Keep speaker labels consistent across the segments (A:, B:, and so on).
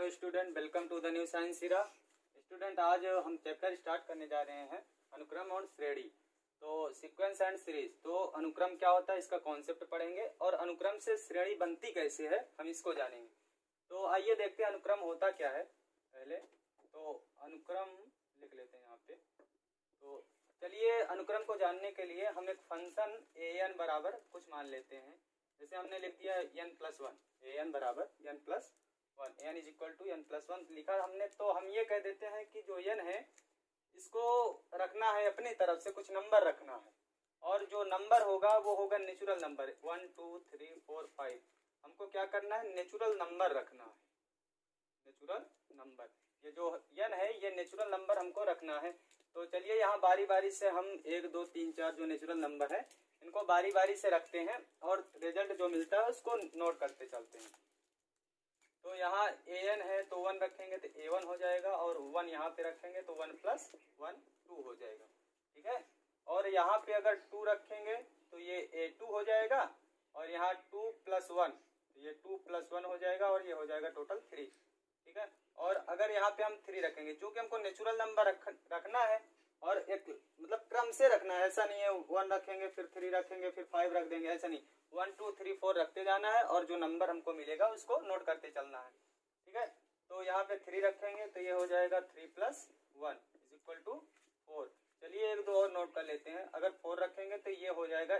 A: Hello student, welcome to the new science सीरा। Student, आज हम चैप्टर स्टार्ट करने जा रहे हैं अनुक्रम और श्रेणी। तो सीक्वेंस एंड सीरीज। तो अनुक्रम क्या होता है इसका कॉन्सेप्ट पढ़ेंगे और अनुक्रम से श्रेणी बनती कैसे है हम इसको जानेंगे। तो आइए देखते हैं अनुक्रम होता क्या है। पहले तो अनुक्रम लिख लेते हैं यहाँ पे। तो चलिए अनुक्रम को जानने के लिए हम एक फंक्शन an बराबर कुछ मान लेते हैं। जैसे हमने लिख दिया n+1, an बराबर n+1, n is equal to n+1 लिखा हमने। तो हम ये कह देते हैं कि जो n है इसको रखना है अपनी तरफ से, कुछ नंबर रखना है और जो नंबर होगा वो होगा नेचुरल नंबर 1 2 3 4 5। हमको क्या करना है, नेचुरल नंबर रखना है। नेचुरल नंबर, ये जो n है ये नेचुरल नंबर हमको रखना है। तो चलिए यहाँ बारी बारी से हम 1 2 3 4 जो नेचुरल नंबर है इनको बारी बारी से रखते हैं और रिजल्ट जो मिलता है उसको नोट करते चलते हैं। तो यहाँ an है तो 1 रखेंगे तो a1 हो जाएगा और 1 यहाँ पे रखेंगे तो 1+1 2 हो जाएगा, ठीक है। और यहाँ पे अगर 2 रखेंगे तो ये a2 हो जाएगा और यहाँ 2+1 तो ये 2+1 हो जाएगा और ये हो जाएगा टोटल 3, ठीक है। और अगर यहाँ पे हम 3 रखेंगे, चूंकि हमको नेचुरल नंबर रखना है और एक मतलब क्रम से रखना है, ऐसा नहीं है 1 रखेंगे फिर 3 रखेंगे फिर 5 रख देंगे, ऐसा नहीं। 1 2 3 4 रखते जाना है और जो नंबर हमको मिलेगा उसको नोट करते चलना है, ठीक है। तो यहाँ पे 3 रखेंगे तो ये हो जाएगा 3+1 इज इक्वल टू 4। चलिए एक दो और नोट कर लेते हैं। अगर 4 रखेंगे तो ये हो जाएगा,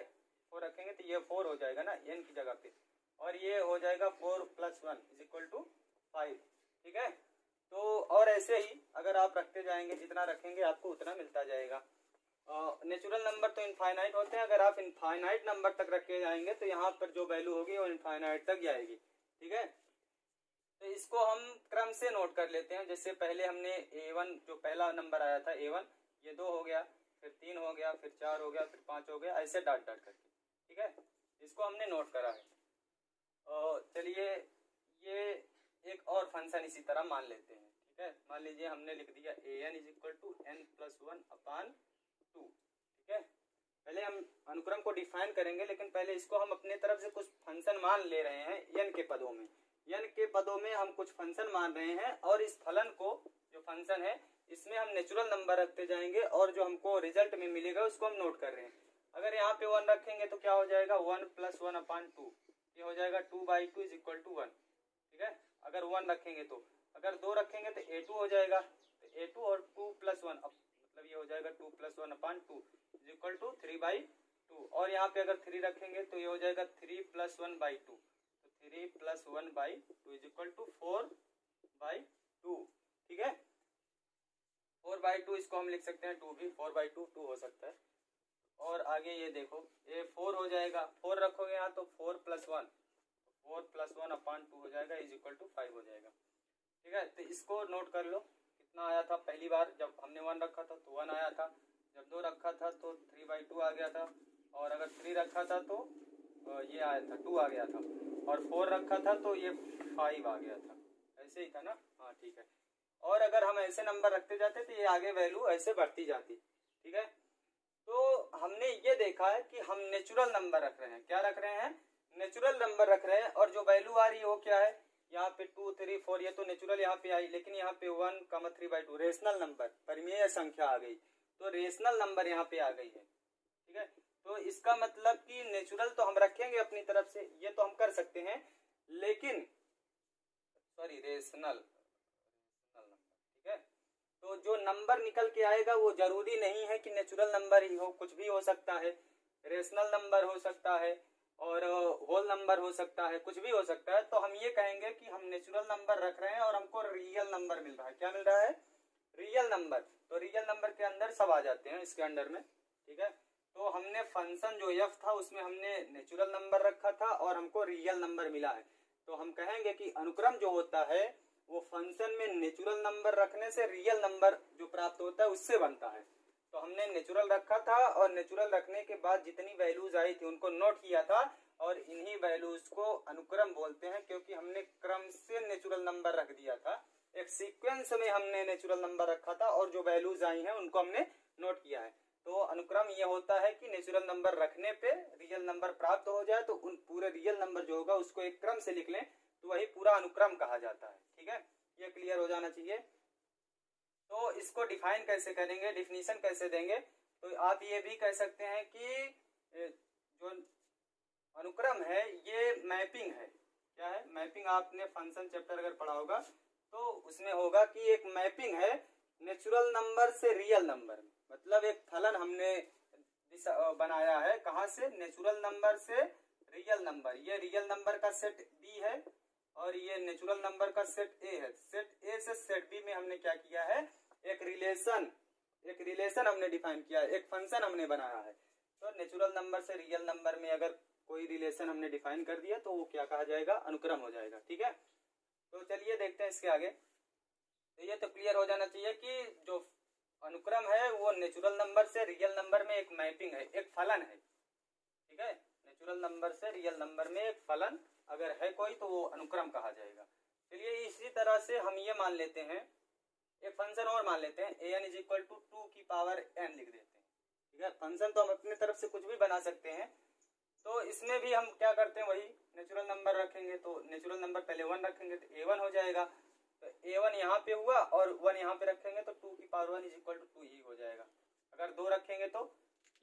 A: 4 रखेंगे तो ये 4 हो जाएगा ना n की जगह पे, और ये हो जाएगा 4+1 इज इक्वल टू 5, ठीक है। तो और ऐसे ही अगर आप रखते जाएंगे, जितना रखेंगे आपको उतना मिलता जाएगा। नेचुरल नंबर तो इनफाइनाइट होते हैं, अगर आप इनफाइनाइट नंबर तक रखे जाएंगे तो यहाँ पर जो वैल्यू होगी वो इनफाइनाइट तक जाएगी, ठीक है। तो इसको हम क्रम से नोट कर लेते हैं। जैसे पहले हमने a1 जो पहला नंबर आया था a1, ये 2 हो गया, फिर 3 हो गया, फिर 4 हो गया, फिर 5 हो गया, ऐसे डाट डाट करके, ठीक है। इसको हमने नोट करा है। चलिए ये एक और फंक्शन इसी तरह मान लेते हैं, ठीक है। मान लीजिए हमने लिख दिया an is equal to n+1/2, ठीक है। पहले हम अनुक्रम को डिफाइन करेंगे, लेकिन पहले इसको हम अपने तरफ से कुछ फंक्शन मान ले रहे हैं n के पदों में। n के पदों में हम कुछ फंक्शन मान रहे हैं और इस फलन को, जो फंक्शन है, इसमें हम नेचुरल नंबर रखते जाएंगे और जो हमको रिजल्ट में मिलेगा उसको हम नोट कर रहे हैं। अगर यहाँ पे 1 रखेंगे तो क्या हो जाएगा 1+1/2, ये हो जाएगा 2/2 इज इक्वल टू 1, ठीक है। अगर 1 रखेंगे तो, अगर 2 रखेंगे तो a2 हो जाएगा, तो a2 और 2+1 मतलब ये हो जाएगा 2+1/2 इज इक्वल टू 3/2। और यहाँ पे अगर 3 रखेंगे तो ये हो जाएगा 3+1/2, तो 3+1/2 इज इक्वल टू 4/2, ठीक है। 4/2 इसको हम लिख सकते हैं 2 भी, 4/2 2 हो सकता है। और आगे ये देखो ये 4 हो जाएगा, 4 रखोगे यहाँ तो 4+1, 4+1/2 हो जाएगा इज इक्वल टू 5 हो जाएगा, ठीक है। तो इसको नोट कर लो कितना आया था। पहली बार जब हमने 1 रखा था तो 1 आया था, जब 2 रखा था तो 3/2 आ गया था, और अगर 3 रखा था तो ये आया था 2 आ गया था, और 4 रखा था तो ये 5 आ गया था। ऐसे ही था ना, हाँ ठीक है। और अगर हम ऐसे नंबर रखते जाते तो ये आगे वैल्यू ऐसे बढ़ती जाती, ठीक है। तो हमने ये देखा है कि हम नेचुरल नंबर रख रहे हैं। क्या रख रहे हैं, नेचुरल नंबर रख रहे हैं, और जो वैल्यू आ रही है वो क्या है, यहाँ पे 2 3 4 ये तो नेचुरल यहाँ पे आई, लेकिन यहाँ पे 1,3/2 रेशनल नंबर, परिमेय संख्या आ गई, तो रेशनल नंबर यहाँ पे आ गई है, ठीक है। तो इसका मतलब कि नेचुरल तो हम रखेंगे अपनी तरफ से, ये तो हम कर सकते हैं, लेकिन सॉरी रेशनल नंबर, ठीक है। तो जो नंबर निकल के आएगा वो जरूरी नहीं है कि नेचुरल नंबर ही हो, कुछ भी हो सकता है, रेशनल नंबर हो सकता है और होल नंबर हो सकता है, कुछ भी हो सकता है। तो हम ये कहेंगे कि हम नेचुरल नंबर रख रहे हैं और हमको रियल नंबर मिल रहा है। क्या मिल रहा है, रियल नंबर। तो रियल नंबर के अंदर सब आ जाते हैं इसके अंडर में, ठीक है। तो हमने फंक्शन जो f था उसमें हमने नेचुरल नंबर रखा था और हमको रियल नंबर मिला है। तो हम कहेंगे कि अनुक्रम जो होता है वो फंक्शन में नेचुरल नंबर रखने से रियल नंबर जो प्राप्त होता है उससे बनता है। तो हमने नेचुरल रखा था और नेचुरल रखने के बाद जितनी वैल्यूज आई थी उनको नोट किया था, और इन्हीं वैल्यूज को अनुक्रम बोलते हैं, क्योंकि हमने क्रम से नेचुरल नंबर रख दिया था। एक सीक्वेंस में हमने नेचुरल नंबर रखा था और जो वैल्यूज आई हैं उनको हमने नोट किया है। तो अनुक्रम ये होता है कि नेचुरल नंबर रखने पे रियल नंबर प्राप्त हो जाए, तो उन पूरे रियल नंबर जो होगा उसको एक क्रम से लिख लें तो वही पूरा अनुक्रम कहा जाता है, ठीक है। ये क्लियर हो जाना चाहिए। तो इसको डिफाइन कैसे करेंगे, डिफिनीशन कैसे देंगे, तो आप ये भी कह सकते हैं कि जो अनुक्रम है ये मैपिंग है। क्या है मैपिंग? आपने फंक्शन चैप्टर अगर पढ़ा होगा तो उसमें होगा कि एक मैपिंग है नेचुरल नंबर से रियल नंबर में। मतलब एक फलन हमने बनाया है, कहाँ से? नेचुरल नंबर से रियल नंबर। ये रियल नंबर का सेट बी है और ये नेचुरल नंबर का सेट ए है। सेट ए से सेट बी में हमने क्या किया है? एक रिलेशन हमने डिफाइन किया है, एक फंक्शन हमने बनाया है। तो नेचुरल नंबर से रियल नंबर में अगर कोई रिलेशन हमने डिफाइन कर दिया तो वो क्या कहा जाएगा? अनुक्रम हो जाएगा। ठीक है, तो चलिए देखते हैं इसके आगे। तो ये तो क्लियर हो जाना चाहिए कि जो अनुक्रम है वो नेचुरल नंबर से रियल नंबर में एक मैपिंग है, एक फलन है। ठीक है, नेचुरल नंबर से रियल नंबर में एक फलन अगर है कोई तो वो अनुक्रम कहा जाएगा। चलिए इसी तरह से हम ये मान लेते हैं, एक फंक्शन और मान लेते हैं, an इज इक्वल टू 2 की पावर n लिख देते हैं। ठीक है, फंक्शन तो हम अपनी तरफ से कुछ भी बना सकते हैं। तो इसमें भी हम क्या करते हैं, वही नेचुरल नंबर रखेंगे। तो नेचुरल नंबर पहले 1 रखेंगे तो a1 हो जाएगा। तो a1 यहाँ पे हुआ और 1 यहाँ पे रखेंगे तो 2 की पावर 1 इज इक्वल टू 2 ही हो जाएगा। अगर 2 रखेंगे तो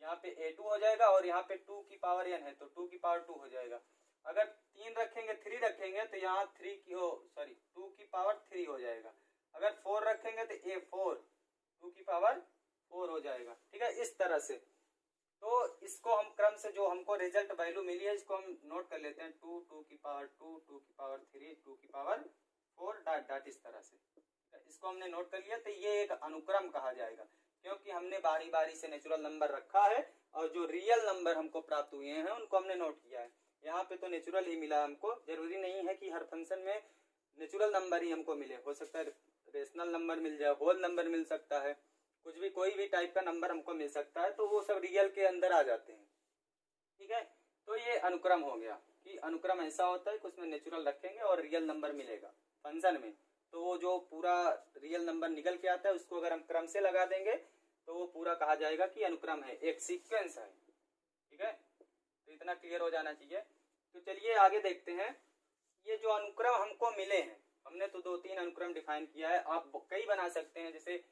A: यहाँ पे a2 हो जाएगा और यहाँ पे 2 की पावर n है तो 2 की पावर 2 हो जाएगा। अगर 3 रखेंगे 3 रखेंगे तो यहाँ 2 की पावर 3 हो जाएगा। अगर 4 रखेंगे तो a4 2 की पावर 4 हो जाएगा। ठीक है, इस तरह से। तो इसको हम क्रम से जो हमको रिजल्ट वैल्यू मिली है इसको हम नोट कर लेते हैं, 2 की पावर 2 2 की पावर 3 2 की पावर 4 डॉट डॉट इस तरह से। इसको हमने नोट कर लिया। तो ये एक अनुक्रम कहा जाएगा क्योंकि हमने बारी बारी से नेचुरल नंबर रखा है और जो रियल नंबर हमको प्राप्त हुए हैं उनको हमने नोट किया है। यहाँ पे तो नेचुरल ही मिला हमको। जरूरी नहीं है कि हर फंक्शन में नेचुरल नंबर ही हमको मिले, हो सकता है रेशनल नंबर मिल जाए, होल नंबर मिल सकता है, कुछ भी कोई भी टाइप का नंबर हमको मिल सकता है, तो वो सब रियल के अंदर आ जाते हैं। ठीक है, तो ये अनुक्रम हो गया कि अनुक्रम ऐसा होता है कि उसमें नेचुरल रखेंगे और रियल नंबर मिलेगा फंक्शन में, तो वो जो पूरा रियल नंबर निकल के आता है उसको अगर हम क्रम से लगा देंगे तो वो पूरा कहा जाएगा कि अनुक्रम है, एक सीक्वेंस है। ठीक है, तो इतना क्लियर हो जाना चाहिए। तो चलिए आगे देखते हैं। ये जो अनुक्रम हमको मिले हैं, हमने तो 2-3 अनुक्रम डिफाइन किया है, आप कई बना सकते हैं। जैसे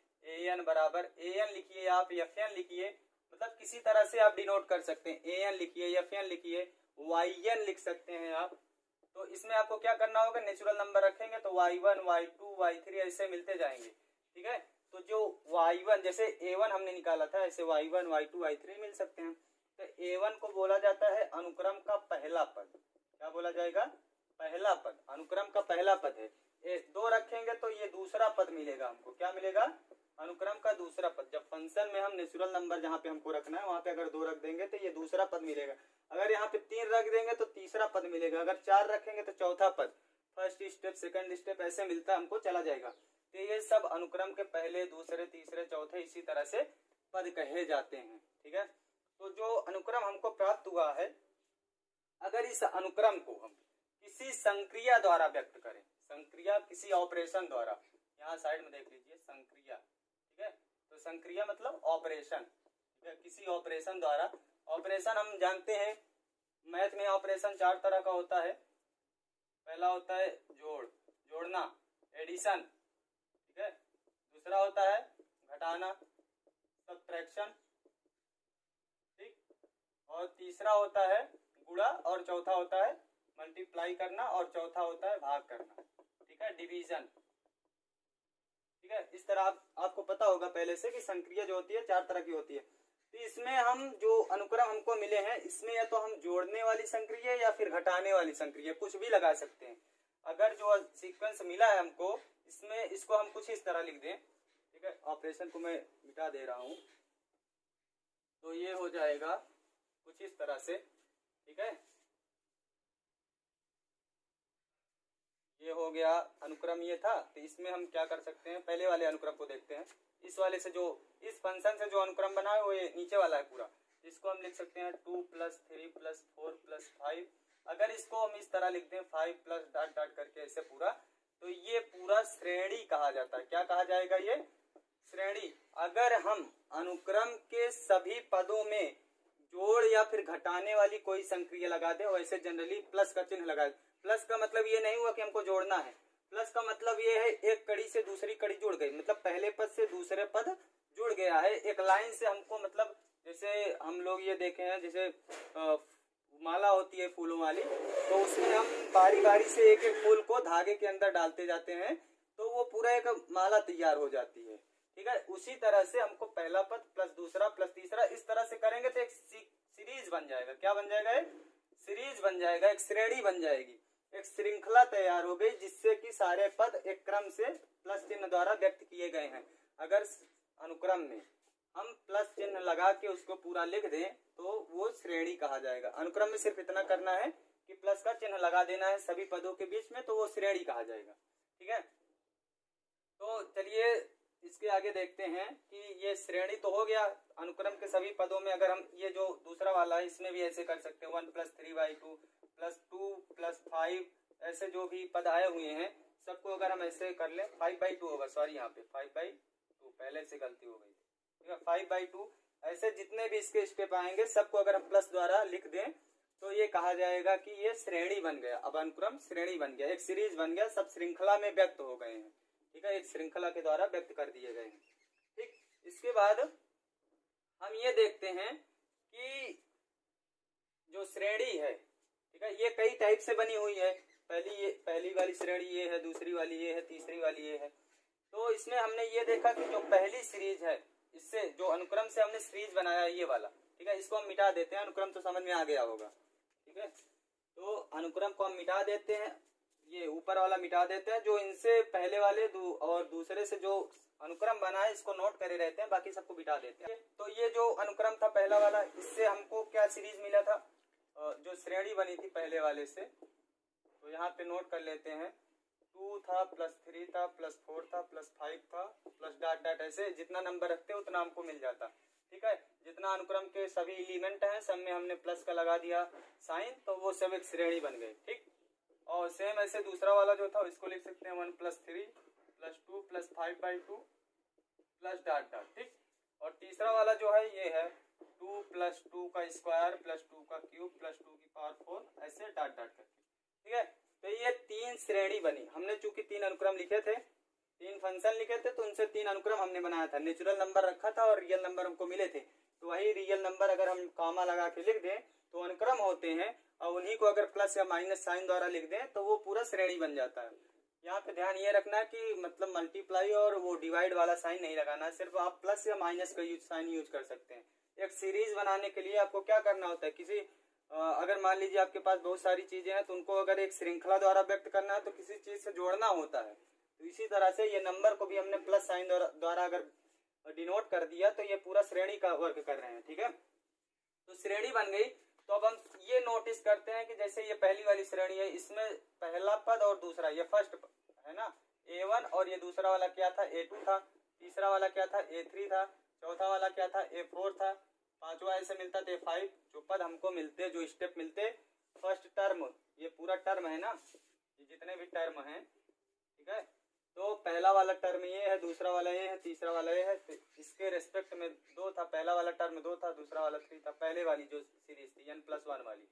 A: an बराबर an लिखिए, आप fn लिखिए, मतलब किसी तरह से आप डिनोट कर सकते हैं। an लिखिए, fn लिखिए, yn लिख सकते हैं आप। तो इसमें आपको क्या करना होगा, नेचुरल नंबर रखेंगे तो y1 y2 y3 ऐसे मिलते जाएंगे। ठीक है, तो जो y1 जैसे a1 हमने निकाला था ऐसे y1 y2 y3 मिल सकते हैं। तो a1 को बोला जाता है अनुक्रम का पहला पद। क्या बोला जाएगा? पहला पद, अनुक्रम का पहला पद है। 2 रखेंगे तो ये दूसरा पद मिलेगा हमको। क्या मिलेगा? अनुक्रम का दूसरा पद। जब फंक्शन में हम नेचुरल नंबर जहाँ पे हमको रखना है वहां पे अगर 2 रख देंगे तो ये दूसरा पद मिलेगा। अगर यहाँ पे 3 रख देंगे तो तीसरा पद मिलेगा। अगर 4 रखेंगे तो चौथा पद, फर्स्ट स्टेप सेकंड स्टेप ऐसे मिलता हमको चला जाएगा। तो ये सब अनुक्रम के पहले दूसरे तीसरे चौथे इसी तरह से पद कहे जाते हैं। ठीक है, तो जो अनुक्रम हमको प्राप्त हुआ है, अगर इस अनुक्रम को हम किसी संक्रिया द्वारा व्यक्त करें, संक्रिया किसी ऑपरेशन द्वारा, यहाँ साइड में देख लीजिए संक्रिया। ठीक है, तो संक्रिया मतलब ऑपरेशन। ठीक है, किसी ऑपरेशन द्वारा, ऑपरेशन हम जानते हैं मैथ में ऑपरेशन 4 तरह का होता है। पहला होता है जोड़ना, एडिशन। ठीक है, दूसरा होता है घटाना, सब्ट्रैक्शन। ठीक, और तीसरा होता है गुणा और चौथा होता है मल्टीप्लाई करना और चौथा होता है भाग करना। ठीक है, डिवीजन। ठीक है, इस तरह आपको पता होगा पहले से कि संक्रिया जो होती है 4 तरह की होती है। तो इसमें हम जो अनुक्रम हमको मिले हैं इसमें या तो हम जोड़ने वाली संक्रिया या फिर घटाने वाली संक्रिया कुछ भी लगा सकते हैं। अगर जो सीक्वेंस मिला है हमको इसमें, इसको हम कुछ इस तरह लिख दें। ठीक है, ऑपरेशन को मैं मिटा दे रहा हूं तो ये हो जाएगा कुछ इस तरह से। ठीक है, ये हो गया अनुक्रम, ये था। तो इसमें हम क्या कर सकते हैं, पहले वाले अनुक्रम को देखते हैं। इस वाले से जो इस फंक्शन से जो अनुक्रम बना है वो ये नीचे वाला है पूरा, इसको हम लिख सकते हैं 2 + 3 + 4 + 5। अगर इसको हम इस तरह लिख दें 5 प्लस डॉट डॉट करके ऐसे पूरा, तो ये पूरा श्रेणी कहा जाता है। क्या कहा जाएगा? ये श्रेणी। अगर हम अनुक्रम के सभी पदों में जोड़ या फिर घटाने वाली कोई संक्रिया लगा दे, वैसे जनरली प्लस का चिन्ह लगा दे। प्लस का मतलब ये नहीं हुआ कि हमको जोड़ना है, प्लस का मतलब ये है एक कड़ी से दूसरी कड़ी जुड़ गई, मतलब पहले पद से दूसरे पद जुड़ गया है एक लाइन से हमको, मतलब जैसे हम लोग ये देखे हैं जैसे माला होती है फूलों वाली, तो उसमें हम बारी बारी से एक एक फूल को धागे के अंदर डालते जाते हैं तो वो पूरा एक माला तैयार हो जाती है। ठीक है, उसी तरह से हमको पहला पद प्लस दूसरा प्लस तीसरा इस तरह से करेंगे तो एक सीरीज बन जाएगा। क्या बन जाएगा? एक सीरीज बन जाएगा, एक श्रेणी बन जाएगी, एक श्रृंखला तैयार हो गई जिससे कि सारे पद एक क्रम से प्लस चिन्ह द्वारा व्यक्त किए गए हैं। अगर अनुक्रम में हम प्लस चिन्ह लगा के उसको पूरा लिख दें तो वो श्रेणी कहा जाएगा। अनुक्रम में सिर्फ इतना करना है कि प्लस का चिन्ह लगा देना है सभी पदों के बीच में, तो वो श्रेणी कहा जाएगा। ठीक है, तो चलिए इसके आगे देखते हैं कि ये श्रेणी तो हो गया अनुक्रम के सभी पदों में। अगर हम ये जो दूसरा वाला है इसमें भी ऐसे कर सकते हैं 1 + 3/2 + 2 + 5, ऐसे जो भी पद आए हुए हैं सबको अगर हम ऐसे कर लें 5/2 होगा, सॉरी यहाँ पे 5/2 पहले से गलती हो गई। ठीक है, 5/2 ऐसे जितने भी इसके स्टेप आएंगे सबको अगर हम प्लस द्वारा लिख दें तो ये कहा जाएगा कि ये श्रेणी बन गया। अब अनुक्रम श्रेणी बन गया, एक सीरीज बन गया, सब श्रृंखला में व्यक्त हो गए हैं। ठीक है, एक श्रृंखला के द्वारा व्यक्त कर दिए गए हैं। ठीक, इसके बाद हम ये देखते हैं कि जो श्रेणी है, ठीक है, ये कई टाइप से बनी हुई है। पहली वाली श्रेणी ये है, दूसरी वाली ये है, तीसरी वाली ये है। तो इसमें हमने ये देखा कि जो पहली सीरीज है, इससे जो अनुक्रम से हमने सीरीज बनाया ये वाला, ठीक है, इसको हम मिटा देते हैं। अनुक्रम तो समझ में आ गया होगा। ठीक है, तो अनुक्रम को हम मिटा देते हैं, ये ऊपर वाला मिटा देते हैं। जो इनसे पहले वाले और दूसरे से जो अनुक्रम बना है इसको नोट करे रहते हैं, बाकी सबको मिटा देते हैं। तो ये जो अनुक्रम था पहला वाला, इससे हमको क्या सीरीज मिला था, जो श्रेणी बनी थी पहले वाले से, तो यहाँ पे नोट कर लेते हैं 2 था +3 था +4 था +5 था +... ऐसे जितना नंबर रखते उतना हमको मिल जाता। ठीक है, जितना अनुक्रम के सभी एलिमेंट हैं सब में हमने प्लस का लगा दिया साइन, तो वो सब एक श्रेणी बन गए। ठीक, और सेम ऐसे दूसरा वाला जो था इसको लिख सकते हैं 1 + 3 + 2 + 5/2 +... ठीक, और तीसरा वाला जो है ये है 2 + 2 का स्क्वायर + 2 का क्यूब + 2 की पावर 4 ऐसे ... करके। ठीक है, तो ये 3 श्रेणी बनी। हमने चूंकि 3 अनुक्रम लिखे थे, 3 फंक्शन लिखे थे, तो उनसे 3 अनुक्रम हमने बनाया था। नेचुरल नंबर रखा था और रियल नंबर हमको मिले थे, तो वही रियल नंबर अगर हम कॉमा लगा के लिख दें तो अनुक्रम होते हैं, और उन्हीं को अगर प्लस या माइनस साइन द्वारा लिख दें तो वो पूरा श्रेणी बन जाता है। यहाँ पे ध्यान ये रखना कि मतलब मल्टीप्लाई और वो डिवाइड वाला साइन नहीं लगाना है, सिर्फ आप प्लस या माइनस का साइन यूज कर सकते हैं। एक सीरीज बनाने के लिए आपको क्या करना होता है, किसी अगर मान लीजिए आपके पास बहुत सारी चीजें हैं तो उनको अगर एक श्रृंखला द्वारा व्यक्त करना है तो किसी चीज से जोड़ना होता है। तो इसी तरह से ये नंबर को भी हमने प्लस साइन द्वारा अगर डिनोट कर दिया तो ये पूरा श्रेणी का वर्क कर रहे हैं। ठीक है, तो श्रेणी बन गई। तो अब हम ये नोटिस करते हैं कि जैसे ये पहली वाली श्रेणी है, इसमें पहला पद और दूसरा, ये फर्स्ट है ना A1, और ये दूसरा वाला क्या था A2 था, तीसरा वाला क्या था A3 था, चौथा वाला क्या था A4 था, पांचवा ऐसे मिलता था A5। जो पद हमको मिलते, जो स्टेप मिलते, फर्स्ट टर्म, ये पूरा टर्म है ना, ये जितने भी टर्म हैं, ठीक है, तो पहला वाला टर्म ये है, दूसरा वाला ये है, तीसरा वाला ये है, तो इसके रेस्पेक्ट में 2 था, पहला वाला टर्म 2 था, दूसरा वाला 3 था। पहले वाली जो सीरीज थी n+1 वाली,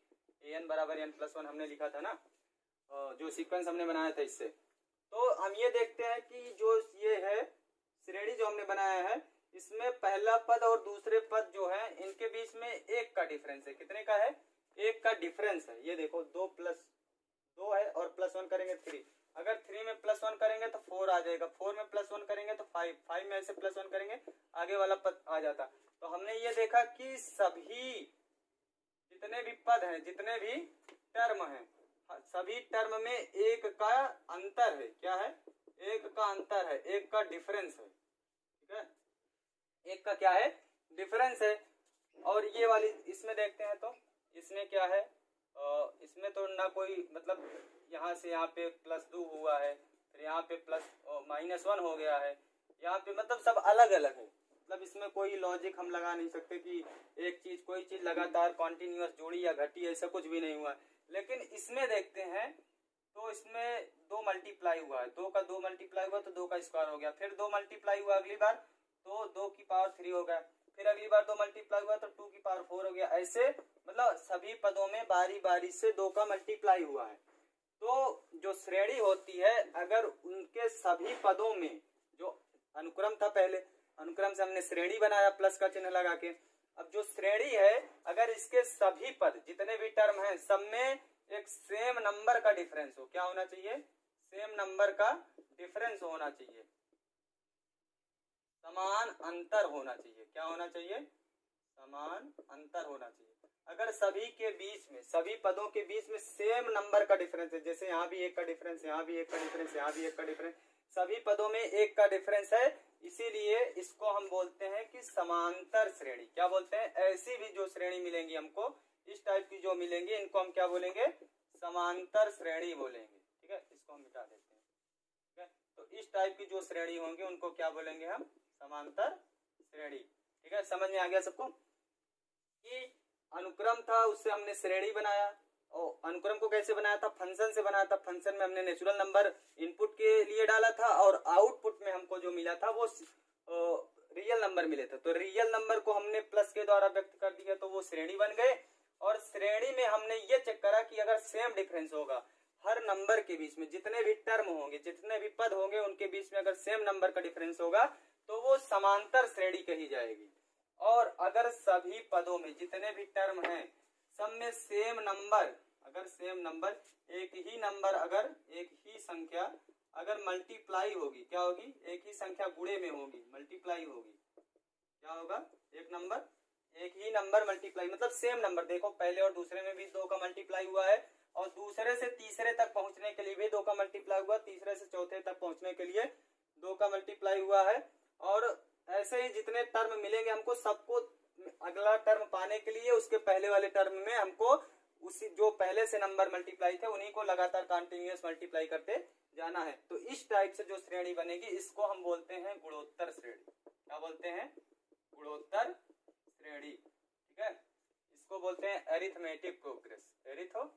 A: an = n+1 हमने लिखा था ना, जो सीक्वेंस हमने बनाया था इससे। तो हम ये देखते हैं कि जो ये है श्रेणी जो हमने बनाया है, इसमें पहला पद और दूसरे पद जो है इनके बीच में 1 का डिफरेंस है। कितने का है? 1 का डिफरेंस है। ये देखो 2 + 2 है और +1 करेंगे 3। अगर 3 में +1 करेंगे तो 4 आ जाएगा, 4 में +1 करेंगे तो 5, 5 में ऐसे +1 करेंगे आगे वाला पद आ जाता। तो हमने ये देखा कि सभी जितने भी पद हैं, जितने भी टर्म हैं, सभी टर्म में 1 का अंतर है। क्या है? 1 का अंतर है, 1 का डिफरेंस है। ठीक है, 1 का क्या है? डिफरेंस है। और ये वाली इसमें देखते हैं तो इसमें क्या है, इसमें तो ना कोई मतलब यहाँ से यहाँ पे +2 हुआ है, फिर यहाँ पे -1 हो गया है, यहाँ पे मतलब सब अलग अलग है। मतलब इसमें कोई लॉजिक हम लगा नहीं सकते कि एक चीज कोई चीज लगातार कॉन्टिन्यूअस जोड़ी या घटी, ऐसा कुछ भी नहीं हुआ। लेकिन इसमें देखते हैं तो इसमें 2 मल्टीप्लाई हुआ है, 2 का 2 मल्टीप्लाई हुआ तो 2 का स्क्वायर हो गया, फिर 2 मल्टीप्लाई हुआ अगली बार तो 2 की पावर 3 हो गया, फिर अगली बार 2 मल्टीप्लाई हुआ तो 2 की पावर 4 हो गया। ऐसे मतलब सभी पदों में बारी बारी से 2 का मल्टीप्लाई हुआ है। तो जो श्रेणी होती है, अगर उनके सभी पदों में, जो अनुक्रम था पहले, अनुक्रम से हमने श्रेणी बनाया प्लस का चिन्ह लगा के, अब जो श्रेणी है अगर इसके सभी पद जितने भी टर्म हैं सब में एक सेम नंबर का डिफरेंस हो, क्या होना चाहिए, सेम नंबर का डिफरेंस होना चाहिए, समान अंतर होना चाहिए, क्या होना चाहिए, समान अंतर होना चाहिए। अगर सभी के बीच में, सभी पदों के बीच में सेम नंबर का डिफरेंस है, जैसे यहाँ भी एक का डिफरेंस, यहाँ भी एक का डिफरेंस, यहाँ भी एक का डिफरेंस, सभी पदों में एक का डिफरेंस है, इसीलिए इसको हम बोलते हैं कि समांतर श्रेणी। क्या बोलते हैं, ऐसी भी जो श्रेणी मिलेंगी हमको, इस टाइप की जो मिलेंगी, इनको हम क्या बोलेंगे, समांतर श्रेणी बोलेंगे। ठीक है, इसको हम मिटा देते हैं। ठीक है, तो इस टाइप की जो श्रेणी होंगी उनको क्या बोलेंगे हम, समांतर श्रेणी। ठीक है, समझ में आ गया सबको कि अनुक्रम था उससे हमने श्रेणी बनाया, और अनुक्रम को कैसे बनाया था, फंक्शन से बनाया था। फंक्शन में हमने नेचुरल नंबर इनपुट के लिए डाला था और आउटपुट में हमको जो मिला था वो रियल नंबर मिले थे, तो रियल नंबर को हमने प्लस के द्वारा व्यक्त कर दिया, तो वो श्रेणी बन गए। और श्रेणी में हमने ये चेक करा कि अगर सेम डिफरेंस होगा हर नंबर के बीच में, जितने भी टर्म होंगे, जितने भी पद होंगे, उनके बीच में अगर सेम नंबर का डिफरेंस होगा तो वो समांतर श्रेणी कही जाएगी। और अगर सभी पदों में जितने भी टर्म हैं सब में सेम नंबर, अगर सेम नंबर, एक ही नंबर, अगर एक ही संख्या अगर मल्टीप्लाई होगी, क्या होगी, एक ही संख्या गुणे में होगी, मल्टीप्लाई होगी, क्या होगा, एक ही नंबर मल्टीप्लाई, मतलब सेम नंबर। देखो पहले और दूसरे में भी 2 का मल्टीप्लाई हुआ है, और दूसरे से तीसरे तक पहुंचने के लिए भी 2 का मल्टीप्लाई हुआ, तीसरे से चौथे तक पहुंचने के लिए 2 का मल्टीप्लाई हुआ है। और ऐसे ही जितने टर्म मिलेंगे हमको, सबको अगला टर्म पाने के लिए उसके पहले वाले टर्म में हमको उसी जो पहले से नंबर मल्टीप्लाई थे उन्हीं को लगातार कंटिन्यूअस मल्टीप्लाई करते जाना है। तो इस टाइप से जो श्रेणी बनेगी इसको हम बोलते हैं गुणोत्तर श्रेणी। क्या बोलते हैं, गुणोत्तर श्रेणी। ठीक है, इसको बोलते हैं अरिथमेटिक प्रोग्रेस, अरिथमेटिक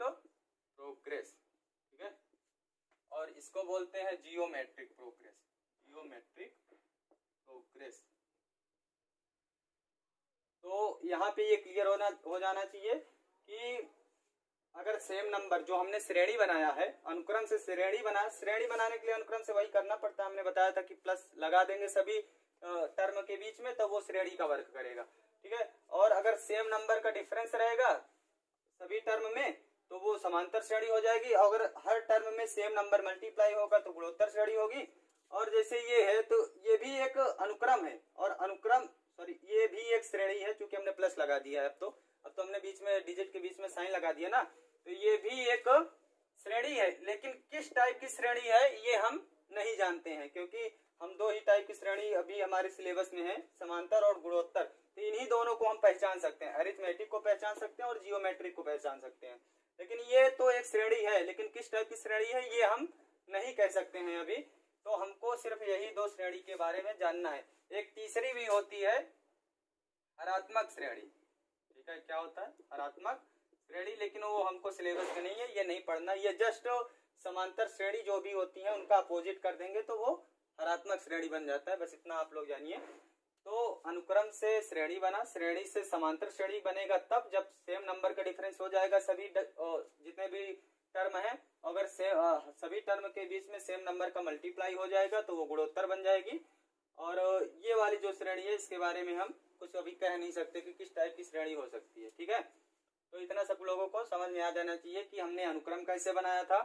A: प्रोग्रेस। ठीक है, और इसको बोलते हैं जियोमेट्रिक प्रोग्रेस, जियोमेट्रिक प्रोग्रेस। तो यहाँ पे ये क्लियर हो जाना चाहिए कि अगर सेम नंबर जो हमने श्रेणी बनाया है, अनुक्रम से श्रेणी बनाया, श्रेणी बनाने के लिए अनुक्रम से वही करना पड़ता है, हमने बताया था कि प्लस लगा देंगे सभी टर्म के बीच में तो वो श्रेणी का वर्क करेगा। ठीक है, और अगर सेम नंबर का डिफरेंस रहेगा सभी टर्म में तो वो समांतर श्रेणी हो जाएगी। अगर हर टर्म में सेम नंबर मल्टीप्लाई होगा तो गुणोत्तर श्रेणी होगी। और जैसे ये है तो ये भी एक अनुक्रम है, और अनुक्रम ये भी एक श्रेणी है, क्योंकि हमने प्लस लगा दिया है। अब तो हमने बीच में डिजिट के बीच में साइन लगा दिया ना, तो ये भी एक श्रेणी है, लेकिन किस टाइप की श्रेणी है ये हम नहीं जानते हैं, क्योंकि हम 2 ही टाइप की श्रेणी अभी हमारे सिलेबस में है, समांतर और गुणोत्तर। तो इन्हीं दोनों को हम पहचान सकते हैं, अरिथमेटिक को पहचान सकते हैं और जियोमेट्रिक को पहचान सकते हैं। लेकिन ये तो एक श्रेणी है, लेकिन किस टाइप की श्रेणी है ये हम नहीं कह सकते हैं अभी। तो हमको सिर्फ यही 2 श्रेणी के बारे में जानना है। एक तीसरी भी होती है हरात्मक श्रेणी। ठीक है, क्या होता है, हरात्मक श्रेणी, लेकिन वो हमको सिलेबस में नहीं है, ये नहीं पढ़ना। ये जस्ट समांतर श्रेणी जो भी होती है उनका अपोजिट कर देंगे तो वो हरात्मक श्रेणी बन जाता है, बस इतना आप लोग जानिए। तो अनुक्रम से श्रेणी बना, श्रेणी से समांतर श्रेणी बनेगा तब जब सेम नंबर का डिफरेंस हो जाएगा सभी जितने भी टर्म है। अगर सभी टर्म के बीच में सेम नंबर का मल्टीप्लाई हो जाएगा तो वो गुणोत्तर बन जाएगी। और ये वाली जो श्रेणी है इसके बारे में हम कुछ अभी कह नहीं सकते कि किस टाइप की श्रेणी हो सकती है। ठीक है, तो इतना सब लोगों को समझ में आ जाना चाहिए कि हमने अनुक्रम कैसे बनाया था,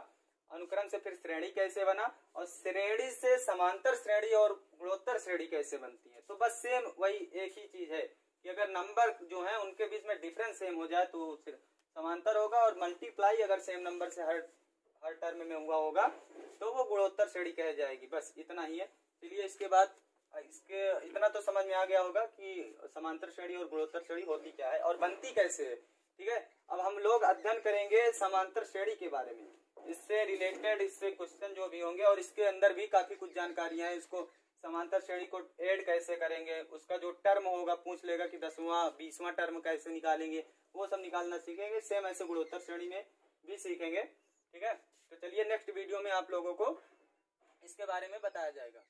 A: अनुक्रम से फिर श्रेणी कैसे बना, और श्रेणी से समांतर श्रेणी और गुणोत्तर श्रेणी कैसे बनती है। तो बस सेम वही एक ही चीज है कि अगर नंबर जो है उनके बीच में डिफरेंस सेम हो जाए तो फिर समांतर होगा, और मल्टीप्लाई अगर सेम नंबर से हर टर्म में हुआ होगा तो वो गुणोत्तर श्रेणी कह जाएगी। बस इतना ही है। चलिए इसके बाद इतना तो समझ में आ गया होगा कि समांतर श्रेणी और गुणोत्तर श्रेणी होती क्या है और बनती कैसे है। ठीक है, अब हम लोग अध्ययन करेंगे समांतर श्रेणी के बारे में, इससे रिलेटेड इससे क्वेश्चन जो भी होंगे, और इसके अंदर भी काफी कुछ जानकारियां हैं। इसको समांतर श्रेणी को ऐड कैसे करेंगे, उसका जो टर्म होगा पूछ लेगा कि 10वां 20वां टर्म कैसे निकालेंगे, वो सब निकालना सीखेंगे। सेम ऐसे गुणोत्तर श्रेणी में भी सीखेंगे। ठीक है, तो चलिए नेक्स्ट वीडियो में आप लोगों को इसके बारे में बताया जाएगा।